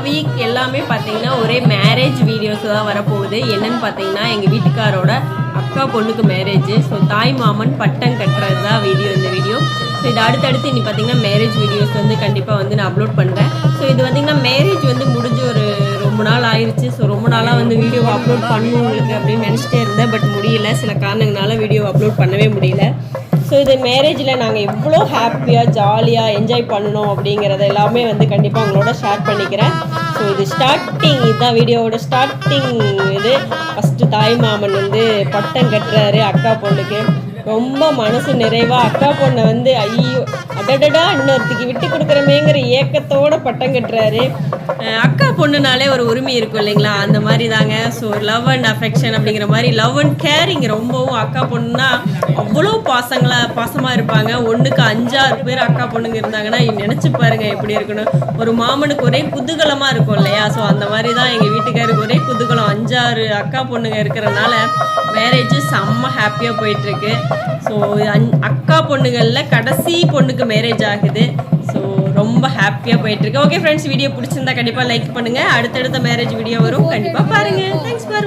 Week எல்லாமே பார்த்தீங்கன்னா ஒரே மேரேஜ் வீடியோஸ் தான் வரப்போகுது. என்னன்னு பார்த்தீங்கன்னா எங்கள் வீட்டுக்காரோட அக்கா பொண்ணுக்கு மேரேஜ். ஸோ தாய் மாமன் பட்டம் கட்டுறது தான் இந்த வீடியோ. ஸோ இது அடுத்தடுத்து இனி பார்த்தீங்கன்னா மேரேஜ் வீடியோஸ் வந்து கண்டிப்பாக வந்து நான் அப்லோட் பண்ணுறேன். ஸோ இது பார்த்திங்கன்னா மேரேஜ் வந்து முடிஞ்சு ரொம்ப நாள் ஆயிடுச்சு. ஸோ ரொம்ப நாளாக வந்து வீடியோவை அப்லோட் பண்ணணும் உங்களுக்கு அப்படின்னு நினச்சிட்டே இருந்தேன். பட் முடியல, சில காரணங்களால வீடியோ அப்லோட் பண்ணவே முடியல. ஸோ இது மேரேஜில் நாங்கள் எவ்வளோ ஹாப்பியாக ஜாலியாக என்ஜாய் பண்ணணும் அப்படிங்கிறத எல்லாமே வந்து கண்டிப்பாக உங்களோட ஷேர் பண்ணிக்கிறேன். ஸோ இது ஸ்டார்டிங், இதுதான் வீடியோவோட ஸ்டார்டிங். இது ஃபஸ்ட்டு தாய் மாமன் வந்து பட்டம் கட்டுறாரு அக்கா பொண்ணுக்கு. ரொம்ப மனசு நிறைவாக அக்கா பொண்ணை வந்து ஐயோ அடடடா இன்னொருத்திக்கு விட்டு கொடுக்குறமேங்கிற ஏக்கத்தோடு பட்டம் கட்டுறாரு. அக்கா பொண்ணுனாலே ஒரு உரிமை இருக்கும் இல்லைங்களா, அந்த மாதிரி தாங்க. ஸோ லவ் அண்ட் அஃபெக்ஷன் அப்படிங்கிற மாதிரி லவ் அண்ட் கேரிங் ரொம்பவும் அக்கா பொண்ணுன்னா அவ்வளோ பாசமாக இருப்பாங்க. ஒன்றுக்கு 5-6 பேர் அக்கா பொண்ணுங்க இருந்தாங்கன்னா நினச்சி பாருங்கள் எப்படி இருக்கணும். ஒரு மாமனுக்கு ஒரே குதூகலமாக இருக்கும் இல்லையா. ஸோ அந்த மாதிரி தான் எங்கள் வீட்டுக்காருக்கு ஒரே குதூகலம். 5-6 அக்கா பொண்ணுங்க இருக்கிறனால மேரேஜ் செம்ம ஹாப்பியாக போயிட்டுருக்கு. ஸோ அக்கா பொண்ணுகளில் கடைசி பொண்ணுக்கு மேரேஜ் ஆகுது. ஸோ ரொம்ப ஹாப்பியாக போயிட்டுருக்கு. ஓகே ஃப்ரெண்ட்ஸ், வீடியோ பிடிச்சிருந்தா கண்டிப்பாக லைக் பண்ணுங்கள். அடுத்தடுத்த மேரேஜ் வீடியோ வரும், கண்டிப்பாக பாருங்கள். Thanks for